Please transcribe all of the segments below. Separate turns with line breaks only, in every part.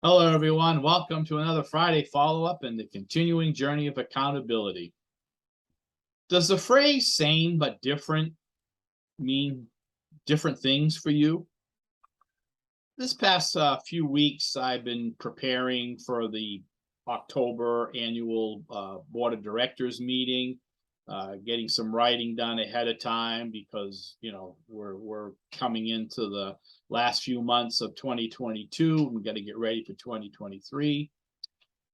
Hello, everyone. Welcome to another Friday follow-up in the continuing journey of accountability. Does the phrase same but different mean different things for you? This past few weeks, I've been preparing for the October annual Board of Directors meeting, getting some writing done ahead of time because, we're coming into the last few months of 2022. We got to get ready for 2023.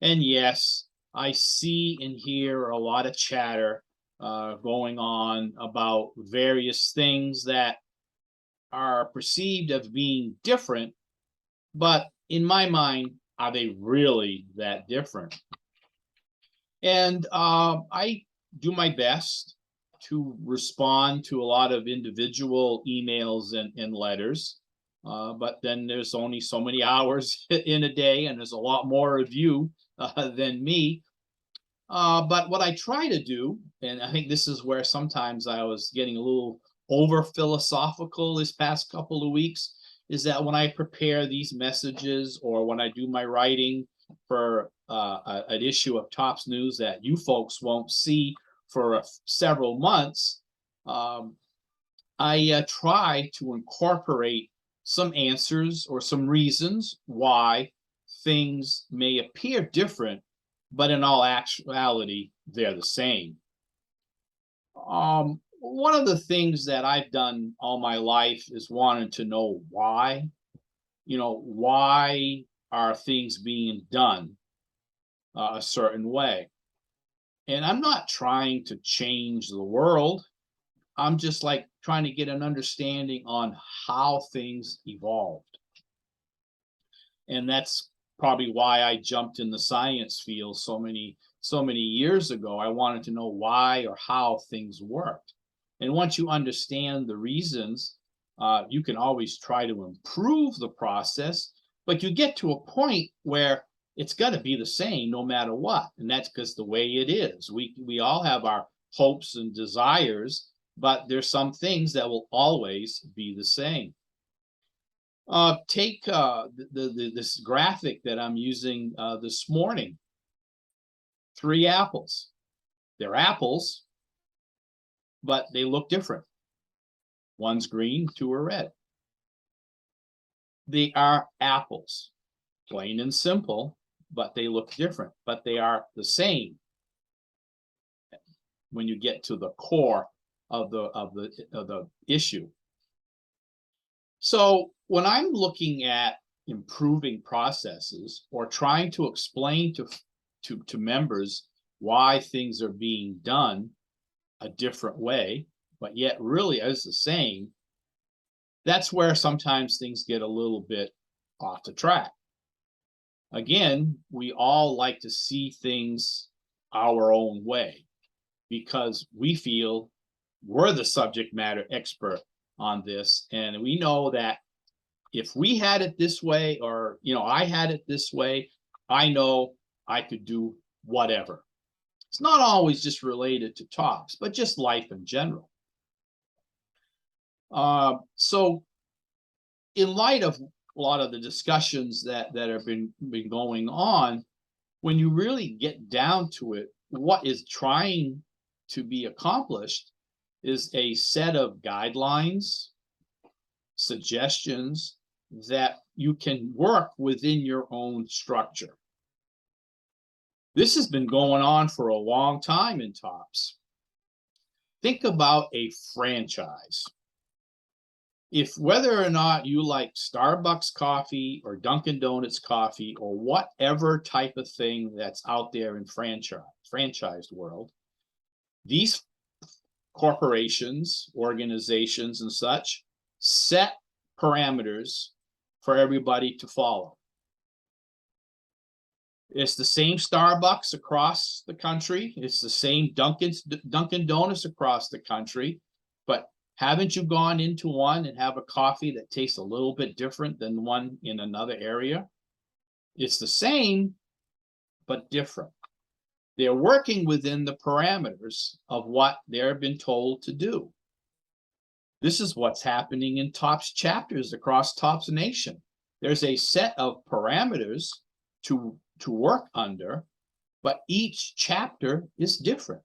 And yes, I see and hear a lot of chatter going on about various things that are perceived as being different, but in my mind, are they really that different? And I do my best to respond to a lot of individual emails and letters. But then there's only so many hours in a day, and there's a lot more of you than me. But what I try to do, and I think this is where sometimes I was getting a little over philosophical this past couple of weeks, is that when I prepare these messages or when I do my writing for an issue of Tops News that you folks won't see for several months, I try to incorporate some answers or some reasons why things may appear different, but in all actuality, they're the same. One of the things that I've done all my life is wanting to know why. Why are things being done a certain way? And I'm not trying to change the world. I'm just like trying to get an understanding on how things evolved. And that's probably why I jumped in the science field so many years ago. I wanted to know why or how things worked. And once you understand the reasons, you can always try to improve the process, but you get to a point where it's got to be the same no matter what. And that's because the way it is. We all have our hopes and desires, but there's some things that will always be the same. Take this graphic that I'm using this morning. 3 apples. They're apples, but they look different. One's green, 2 are red. They are apples, plain and simple, but they look different, but they are the same when you get to the core of the issue. So when I'm looking at improving processes or trying to explain to members why things are being done a different way, but yet really as the same, that's where sometimes things get a little bit off the track. Again, we all like to see things our own way because we feel we're the subject matter expert on this, and we know that if we had it this way, or I had it this way, I know I could do whatever. It's not always just related to Tops, but just life in general. So in light of a lot of the discussions that have been going on, when you really get down to it, what is trying to be accomplished is a set of guidelines, suggestions that you can work within your own structure. This has been going on for a long time in Tops. Think about a franchise. If whether or not you like Starbucks coffee or Donuts coffee or whatever type of thing that's out there in franchised world, these corporations, organizations, and such set parameters for everybody to follow. It's the same Starbucks across the country. It's the same Dunkin' Donuts across the country. But haven't you gone into one and have a coffee that tastes a little bit different than one in another area? It's the same, but different. They're working within the parameters of what they've been told to do. This is what's happening in Tops chapters across Tops Nation. There's a set of parameters to work under, but each chapter is different.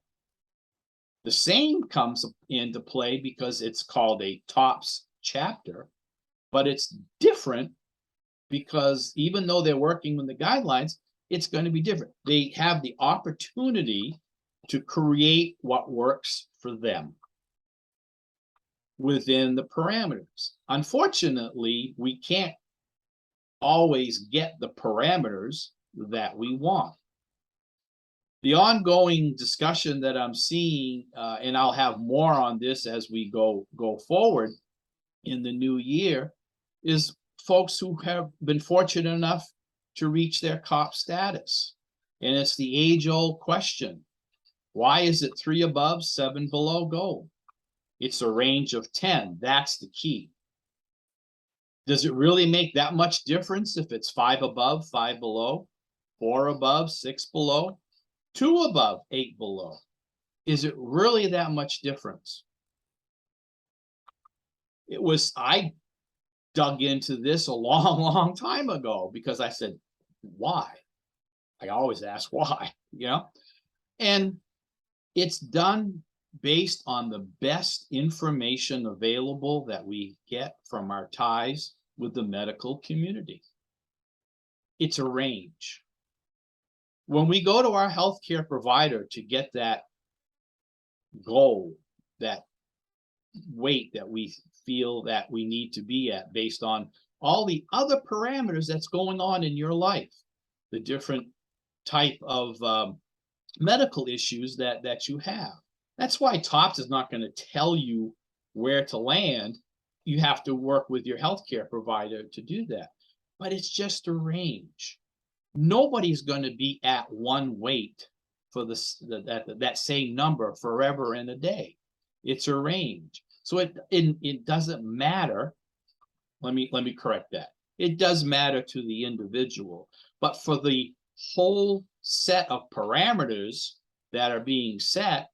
The same comes into play because it's called a TOPS chapter, but it's different because even though they're working with the guidelines, it's going to be different. They have the opportunity to create what works for them within the parameters. Unfortunately, we can't always get the parameters that we want. The ongoing discussion that I'm seeing, and I'll have more on this as we go forward in the new year, is folks who have been fortunate enough to reach their COP status. And it's the age-old question. Why is it 3 above, 7 below gold? It's a range of 10. That's the key. Does it really make that much difference if it's 5 above, 5 below, 4 above, 6 below, 2 above, 8 below? Is it really that much difference? I dug into this a long, long time ago because I said, why? I always ask why, you know? And it's done based on the best information available that we get from our ties with the medical community. It's a range. When we go to our healthcare provider to get that goal, that weight that we feel that we need to be at based on all the other parameters that's going on in your life, the different type of medical issues that you have. That's why TOPS is not going to tell you where to land. You have to work with your healthcare provider to do that. But it's just a range. Nobody's going to be at one weight for that same number forever and a day. It's a range. So it doesn't matter. Let me correct that. It does matter to the individual, but for the whole set of parameters that are being set,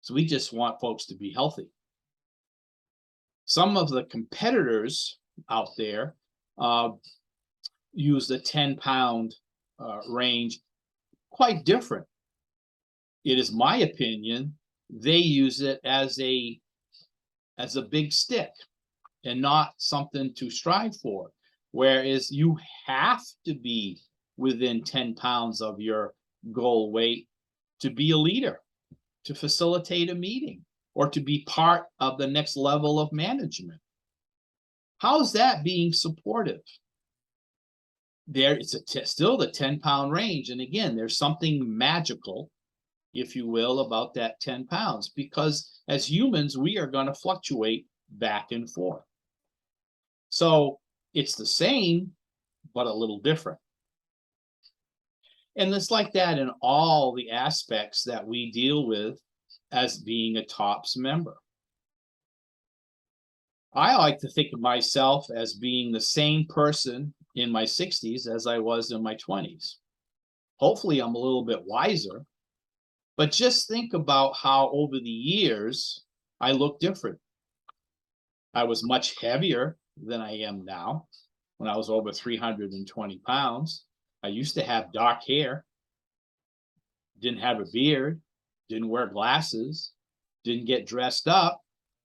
so we just want folks to be healthy. Some of the competitors out there use the 10-pound range quite different. It is my opinion they use it as a big stick and not something to strive for. Whereas you have to be within 10 pounds of your goal weight to be a leader, to facilitate a meeting, or to be part of the next level of management. How's that being supportive? There it's still the 10-pound range. And again, there's something magical, if you will, about that 10 pounds, because as humans, we are going to fluctuate back and forth. So it's the same, but a little different. And it's like that in all the aspects that we deal with as being a TOPS member. I like to think of myself as being the same person in my 60s as I was in my 20s. Hopefully, I'm a little bit wiser, but just think about how over the years I look different. I was much heavier than I am now when I was over 320 pounds. I used to have dark hair, didn't have a beard, didn't wear glasses, didn't get dressed up,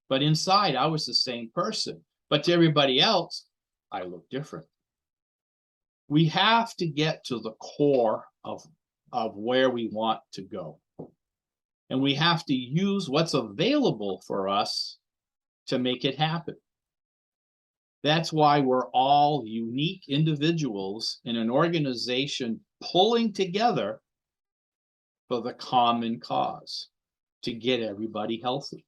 but inside I was the same person. But to everybody else, I look different. We have to get to the core of where we want to go. And we have to use what's available for us to make it happen. That's why we're all unique individuals in an organization pulling together for the common cause to get everybody healthy.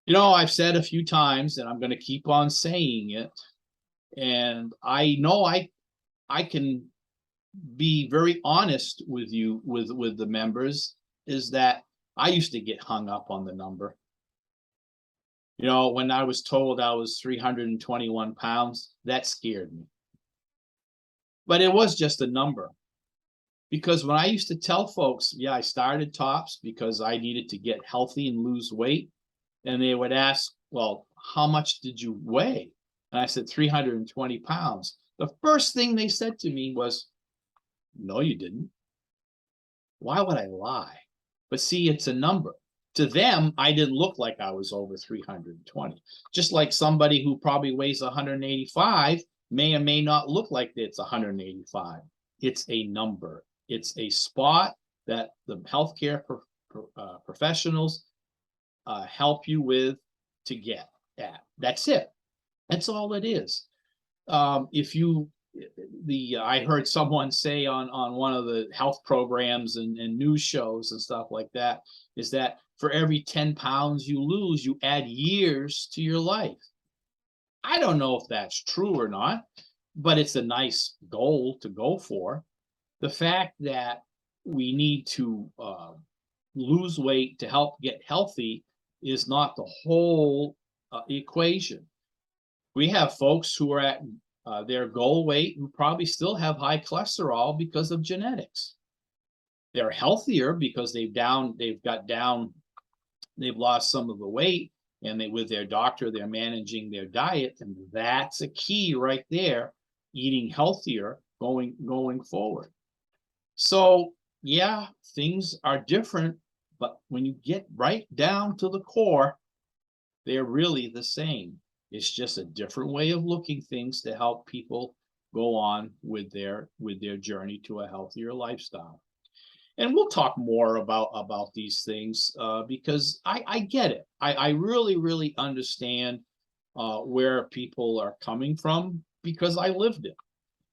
You know, I've said a few times, and I'm going to keep on saying it, and I know I can be very honest with you, with the members, is that I used to get hung up on the number. You know, when I was told I was 321 pounds, that scared me. But it was just a number. Because when I used to tell folks, yeah, I started TOPS because I needed to get healthy and lose weight, and they would ask, well, how much did you weigh? And I said, 320 pounds. The first thing they said to me was, no, you didn't. Why would I lie? But see, it's a number. To them, I didn't look like I was over 320. Just like somebody who probably weighs 185 may or may not look like it's 185. It's a number. It's a spot that the healthcare professionals help you with to get at. That's it. That's all it is. If you I heard someone say on one of the health programs and news shows and stuff like that, is that for every 10 pounds you lose, you add years to your life. I don't know if that's true or not, but it's a nice goal to go for. The fact that we need to lose weight to help get healthy is not the whole equation. We have folks who are at their goal weight who probably still have high cholesterol because of genetics. They're healthier because they've lost some of the weight, and with their doctor, they're managing their diet, and that's a key right there, eating healthier going forward. So yeah, things are different, but when you get right down to the core, they're really the same. It's just a different way of looking things to help people go on with their journey to a healthier lifestyle. And we'll talk more about these things because I get it. I really, really understand where people are coming from because I lived it.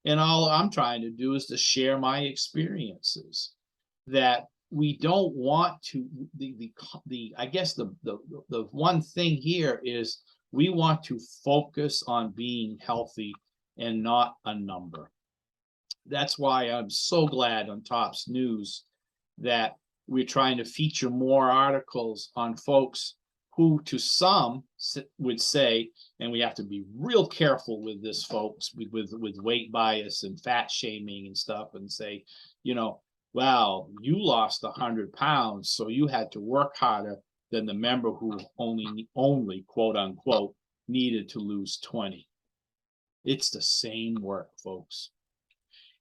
And all I'm trying to do is to share my experiences, that we don't want to, I guess the one thing here is we want to focus on being healthy and not a number. That's why I'm so glad on Tops News that we're trying to feature more articles on folks who to some would say, and we have to be real careful with this, folks, with weight bias and fat shaming and stuff, and say, you know, well, you lost 100 pounds, so you had to work harder than the member who only quote unquote needed to lose 20. It's the same work, folks.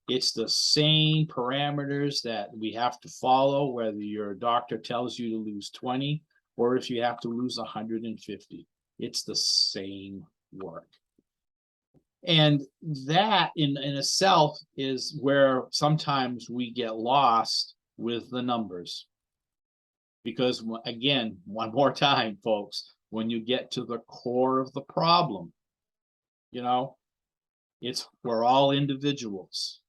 It's the same parameters that we have to follow, whether your doctor tells you to lose 20 or if you have to lose 150. It's the same work. And that in itself is where sometimes we get lost with the numbers. Because again, one more time, folks, when you get to the core of the problem, you know, we're all individuals.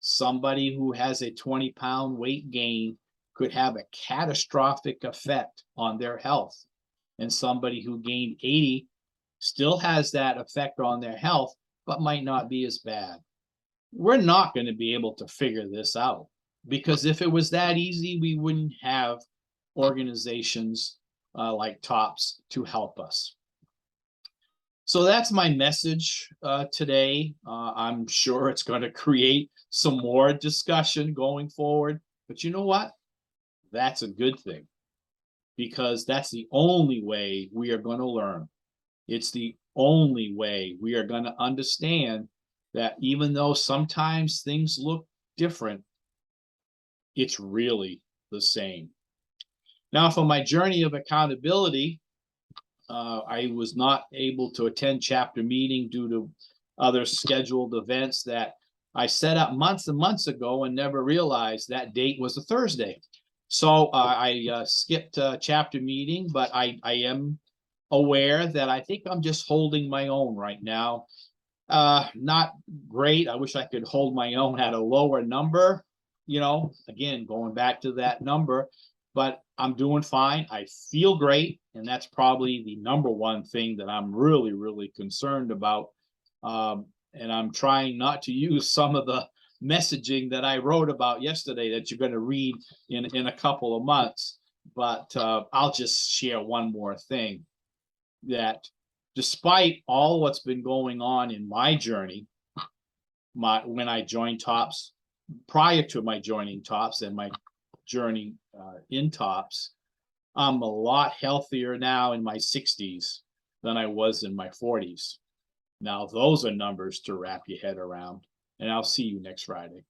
Somebody who has a 20-pound weight gain could have a catastrophic effect on their health. And somebody who gained 80 still has that effect on their health, but might not be as bad. We're not going to be able to figure this out, because if it was that easy, we wouldn't have organizations like TOPS to help us. So that's my message today. I'm sure it's going to create some more discussion going forward, but you know what? That's a good thing, because that's the only way we are going to learn. It's the only way we are going to understand that even though sometimes things look different, it's really the same. Now, for my journey of accountability, I was not able to attend chapter meeting due to other scheduled events that I set up months and months ago and never realized that date was a Thursday. So I skipped chapter meeting, but I am aware that I think I'm just holding my own right now. Not great. I wish I could hold my own at a lower number, you know, again, going back to that number, but I'm doing fine. I feel great. And that's probably the number one thing that I'm really, really concerned about. And I'm trying not to use some of the messaging that I wrote about yesterday that you're going to read in a couple of months. But I'll just share one more thing, that despite all what's been going on in my journey, when I joined TOPS, prior to my joining TOPS and my journey in TOPS, I'm a lot healthier now in my 60s than I was in my 40s. Now, those are numbers to wrap your head around. And I'll see you next Friday.